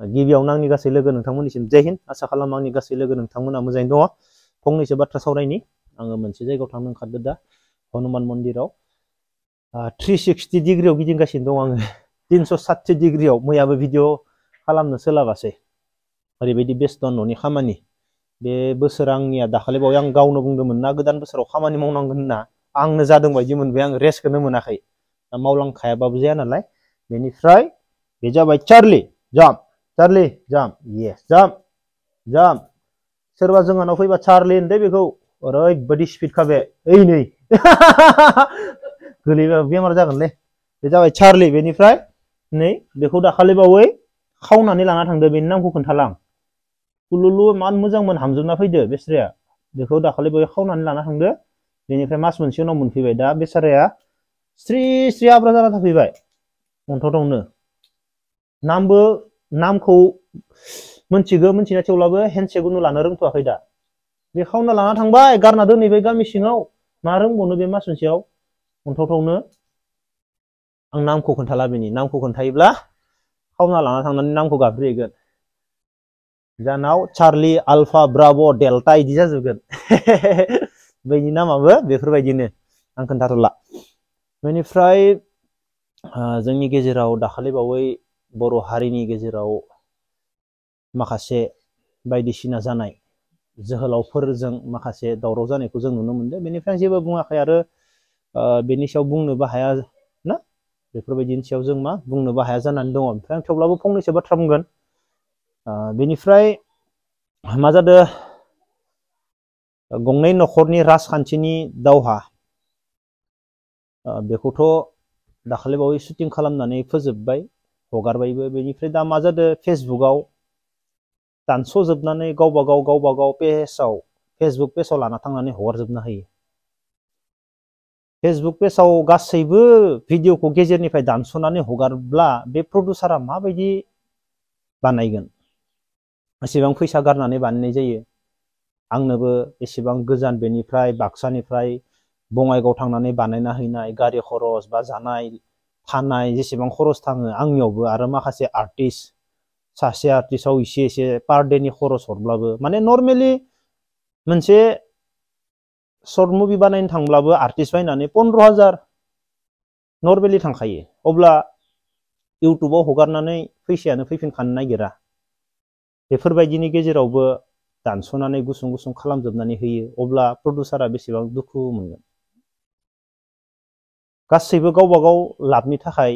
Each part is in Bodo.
गिबियावनो आंनि गासै लोगो नोंथांमोननिसिम जय हिन्द आसा खालामो आंनि गासै लोगो नोंथांमोना मोजाङै दङ फंनैसो बाथ्रा सावरायनि आङो मोनसे जायगायाव थांनो ओंखारदो दा हनुमान मन्दिराव 360 डिग्रियाव गिदिंगासिनो दं आङो 360 डिग्रियाव मैयाबो भिडिअ खालामनो सोलाबासै ओरैबायदि बेस्थ' न'नि खामानि बे बोसोर आंनिया दाखालि बावै आं गावनो बुंदोंमोन ना गोदान बोसोराव खामानि मावनांगोन होनना आंनो जादों बायदि मोनबाय आं रेस्टखौनो मोनाखै मावलांखायाबाबो जाया नालाय बेनिफ्राय बे जाबाय Charlie jump Charlie jump yes jump jump सोरबा जोंहानाव फैबा चार्ली होनदे बेखौ ओरैबायदि स्पिड खाबे ओइ नै गोलैबा बेमार जागोनलै बे जाबाय चार्ली बेनिफ्राय नै बेखौ दाखालि बावै खावनानै लाना थांदो बेनि नामखौ खोन्थालां कुलुलु मान मोजांमोन हामजोबना फैदो बेस्राया बेखौ दाखालि बावै खावनानै लाना थांदो बेनिफ्राय मास मोनसे उनाव मोनफैबाय दा बेसाराया स्रि स्रि आब्रा जाना थाफैबाय अन्थावनो नामखौ मोनथिगौ मोनथिना थेवब्लाबो हेन्डसेक उनु लानो रोंथ'वाखै दा बे खावना लाना थांबाय गारना दोनहैबाय गामि सिङाव मा रोंबावनो बे मास मोनसेयाव अन्थावनो आं नामखौ खोन्थाला बेनि नामखौ खोन्थायोब्ला खावना लाना थांनानै नामखौ गाबज्रिहैगोन जानाव चार्ली आल्फा ब्राभ' डेल्टा इदि जाजोबगोन बैनि नामाबो बेफोरबायदिनो आं खोन्थाथ'ला बेनिफ्राय जोंनि गेजेराव दाखालि बावै बर' हारिनि गेजेराव माखासे बायदिसिना जानाय जोहोलावफोरजों माखासे दावराव जानायखौ जों नुनो मोनदों बेनिफ्राय जेबो बुङाखै आरो बेनि सायाव बुंनोबो हाया ना बेफोरबायदिनि सायाव जों मा बुंनोबो हाया जानानै दङ ओमफ्राय आं थेवब्लाबो फंनैसो बाथ्रा बुंगोन बेनिफ्राय मा जादों गंनै न'खरनि राजखान्थिनि दावहा बेखौथ' दाखालि बावै शुटिं खालामनानै फोजोबबाय हगारबायबो बेनिफ्राय दा मा जादों फेसबुकआव दानस'जोबनानै गावबा गाव फेसबुक पेजाव लाना थांनानै हगारजोबना होयो फेसबुक पेजाव गासैबो भिडिअखौ गेजेरनिफ्राय दानस'नानै हगारब्ला बे प्रडिउसारा माबायदि बानायगोन एसेबां फैसा गारनानै बानायनाय जायो आंनोबो एसेबां गोजान बेनिफ्राय बाक्सानिफ्राय बङाइगाव थांनानै बानायना हैनाय गारि खरस बा जानाय थानाय जेसेबां खरस थाङो आंनियावबो आरो माखासे आर्टिस्ट सासे आर्टिस्टआव एसे पार डेनि खरस हरब्लाबो माने नर्मेलि मोनसे सर्ट मुभि बानायनो थांब्लाबो आर्टिस्ट बायनानै 15,000 नर्मेलि थांखायो अब्ला इउटुबाव हगारनानै फैसायानो फैफिनखानो नागिरा बेफोरबायदिनि गेजेरावबो दानस'नानै गुसुं गुसुं खालामजोबनानै होयो अब्ला प्रडिउसारा बेसेबां दुखु मोनगोन गासैबो गावबा गाव लाबनि थाखाय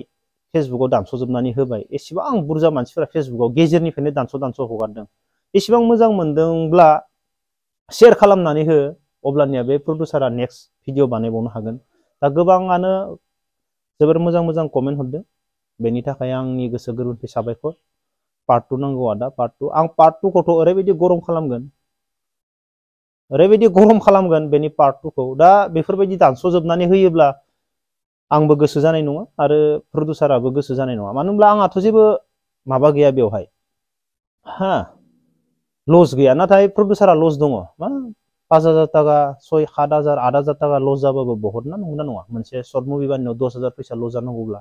फेसबुकाव दानस'जोबनानै होबाय एसेबां बुरजा मानसिफोरा फेसबुकाव गेजेरनिफ्रायनो दानस' हगारदों एसेबां मोजां मोनदोंब्ला शेयार खालामनानै हो अब्लानिया बे प्रडिउसारा नेक्स्ट भिडिअ बानायबावनो हागोन दा गोबाङानो जोबोर मोजां कमेन्ट हरदों बेनि थाखाय आंनि गोसो गोरबोनिफ्राय साबायखर पार्ट 2 नांगौ आदा पार्ट 2 आं पार्ट 2 खौथ' ओरैबायदि गरम खालामगोन बेनि पार्ट 2 खौ दा बेफोरबायदि दानस'जोबनानै होयोब्ला आंबो गोसो जानाय नङा आरो प्रडिउसाराबो गोसो जानाय नङा मानो होनब्ला आंहाथ' जेबो माबा गैया बेवहाय लस गैया नाथाय प्रडिउसारा लस दङ मा 5,000 टाका 7,000 8,000 टाका लस जाबाबो बहुत ना नंगौना नङा मोनसे सर्ट मुभि बानायनायाव 10,000 फैसा लस जानांगौब्ला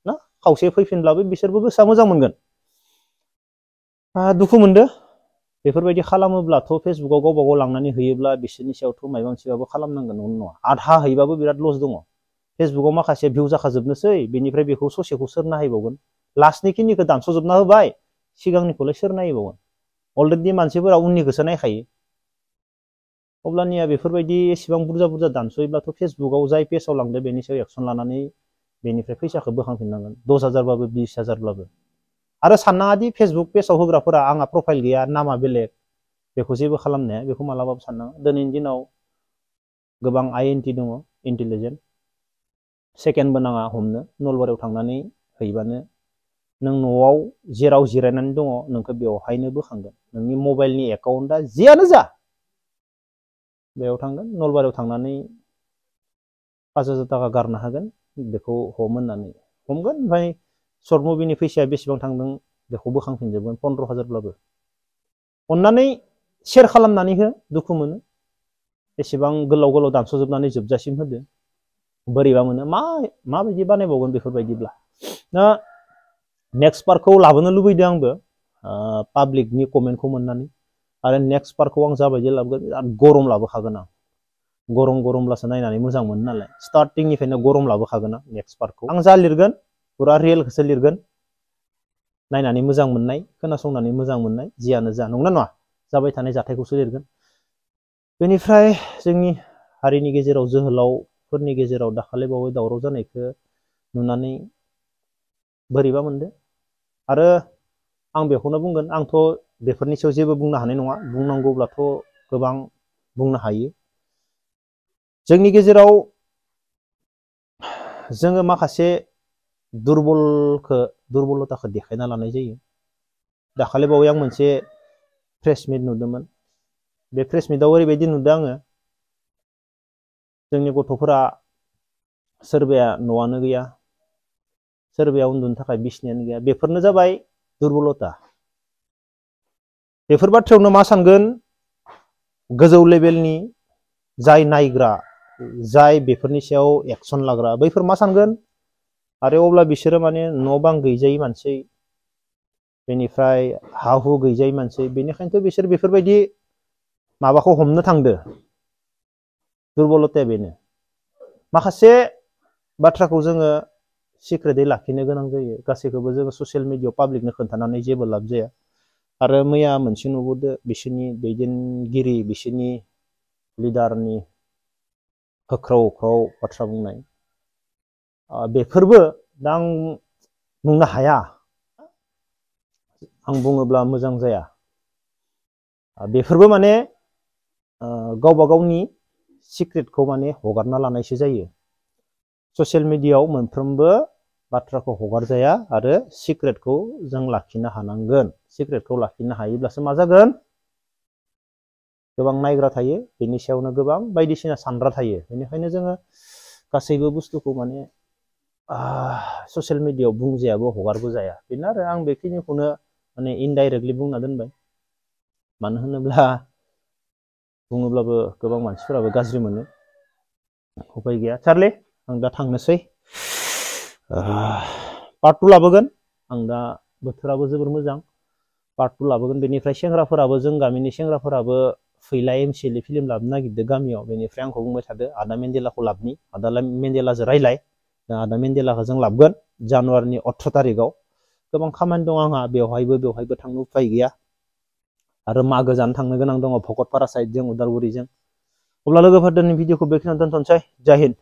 ना खावसे फैफिनब्लाबो बिसोरबो गोसोआ मोजां मोनगोन दुखु मोनदो बेफोरबायदि खालामोब्लाथ' फेसबुकाव गावबा गाव लांनानै होयोब्ला बिसोरनि सायावथ' माबा मोनसेबाबो खालामनांगोन नङा आधा हैबाबो बिराद लस दङ फेसबुकाव माखासे भिउ जाखाजोबनोसै बेनिफ्राय बेखौ ससेखौ सोर नायबावगोन लास्टनि खिनिखौ दानस'जोबना होबाय सिगांनिखौलाय सोर नायबावगोन अलरेडि मानसिफोरा उननिखौसो नायखायो अब्लानिया बेफोरबायदि एसेबां बुरजा दानस'योब्लाथ' फेसबुकाव जाय पेजाव लांदो बेनि सायाव एक्सन लानानै बेनिफ्राय फैसाखौ बोखांफिननांगोन 10,000 बाबो 20,000 बाबो आरो साननाङादि फेसबुक पेजाव होग्राफोरा आंहा प्रफाइल गैया नामा बेलेग बेखौ जेबो खालामनाया बेखौ मालाबाबो साननाङा दिनैनि दिनाव गोबां INT दङ इन्टेलिजेन्ट सेकेन्डबो नाङा हमनो नलबारियाव थांनानै हैबानो नों न'आव जेराव जिरायनानै दङ नोंखौ बेवहायनो बोखांगोन नोंनि मबाइलनि एकाउन्टआ जियानो जा बेयाव थांगोन नलबारियाव थांनानै 5,000 टाका गारनो हागोन बेखौ होननानै हमगोन ओमफ्राय सर्ट मुभिनि फैसाया बेसेबां थांदों बेखौ बोखांफिनजोबगोन 15,000 ब्लाबो अन्नानै शेयार खालामनानै हो दुखु मोनो एसेबां गोलाव दानस'जोबनानै जोबजासिम होदो बोरैबा मोनो माबायदि बानायबावगोन बेफोरबायदिब्ला दा नेक्स्ट पार्टखौ लाबोनो लुबैदों आंबो पाब्लिकनि कमेन्टखौ मोननानै आरो नेक्स्ट पार्टखौ आं जाबायदि लाबोगोन बिराद गरम लाबोखागोन आं गरमब्लासो नायनानै मोजां मोनो नालाय स्टार्टिंनिफ्रायनो गरम लाबोखागोन आं नेक्स्ट पार्टखौ आं जा लिरगोन पुरा रियेलखौसो लिरगोन नायनानै मोजां मोननाय खोनासंनानै मोजां मोननाय जियानो जा नंगौना नङा जाबाय थानाय जाथायखौसो लिरगोन बेनिफ्राय जोंनि हारिनि गेजेराव जोहोलावफोरनि गेजेराव दाखालि बावै दावराव जानायखौ नुनानै बोरैबा मोनदों आरो आं बेखौनो बुंगोन आंथ' बेफोरनि सायाव जेबो बुंनो हानाय नङा बुंनांगौब्लाथ' गोबां बुंनो हायो जोंनि गेजेराव जोङो माखासे दुरबलताखौ देखायना लानाय जायो दाखालि बावै आं मोनसे प्रेस मिट नुदोंमोन बे प्रेस मिटआव ओरैबायदि नुदों आङो जोंनि गथ'फोरा सोरबाया न'आनो गैया सोरबाया उन्दुनो थाखाय बिसनायानो गैया बेफोरनो जाबाय दुरबलता बेफोर बाथ्रायावनो मा सानगोन गोजौ लेभेलनि जाय नायग्रा जाय बेफोरनि सायाव एक्सन लाग्रा बैफोर मा सानगोन आरो अब्ला बिसोरो माने न' बां गैजायै मानसि बेनिफ्राय हा हु गैजायै मानसि बेनिखायनोथ' बिसोर बेफोरबायदि माबाखौ हमनो थांदो दुरबलताया बेनो माखासे बाथ्राखौ जोङो सिक्रेटै लाखिनो गोनां जायो गासैखौबो जोङो ससियेल मिडियायाव पाब्लिकनो खोन्थानानै जेबो लाब जाया आरो मैया मोनसे नुबोदो बिसोरनि दैदेनगिरि बिसोरनि लिडारनि होख्राव होख्राव बाथ्रा बुंनाय बेफोरबो दा आं बुंनो हाया आं बुङोब्ला मोजां जाया बेफोरबो माने गावबा गावनि सिक्रेटखौ माने हगारना लानायसो जायो ससियेल मिडियायाव मोनफ्रोमबो बाथ्राखौ हगारजाया आरो सिक्रेटखौ जों लाखिनो हानांगोन सिक्रेटखौ लाखिनो हायोब्लासो मा जागोन गोबां नायग्रा थायो बेनि सायावनो गोबां बायदिसिना सानग्रा थायो बेनिखायनो जोङो गासैबो बुस्थुखौ माने ससियेल मिडियायाव बुंजायाबो हगारबो जाया बेनो आरो आं बेखिनिखौनो माने इनडाइरेक्टलि बुंना दोनबाय मानो होनोब्ला बुङोब्लाबो गोबां मानसिफोराबो गाज्रि मोनो उपाय गैया चार्ली आं दा थांनोसै पार्ट 2 लाबोगोन आं दा बोथोराबो जोबोर मोजां पार्ट 2 लाबोगोन बेनिफ्राय सेंग्राफोराबो जों गामिनि सेंग्राफोराबो फैला एमसिएलए फिल्म लाबोनो नागिरदों गामियाव बेनिफ्राय आंखौ बुंबाय थादो आदा मेन्देलाखौ लाबोनि आदा मेन्देलाजों रायलाय दा आदा मेन्देलाखौ जों लाबोगोन जानुवारिनि 18 तारिखआव गोबां खामानि दं आंहा बेवहायबो थांनो उपाय गैया आरो मागो जानो थांनो गोनां दङ भकतपारा साइडजों उदालगुरिजों अब्ला लोगोफोर दिनैनि भिडिअखौ बेखिनियाव दोनथ'नोसै जय हिन्द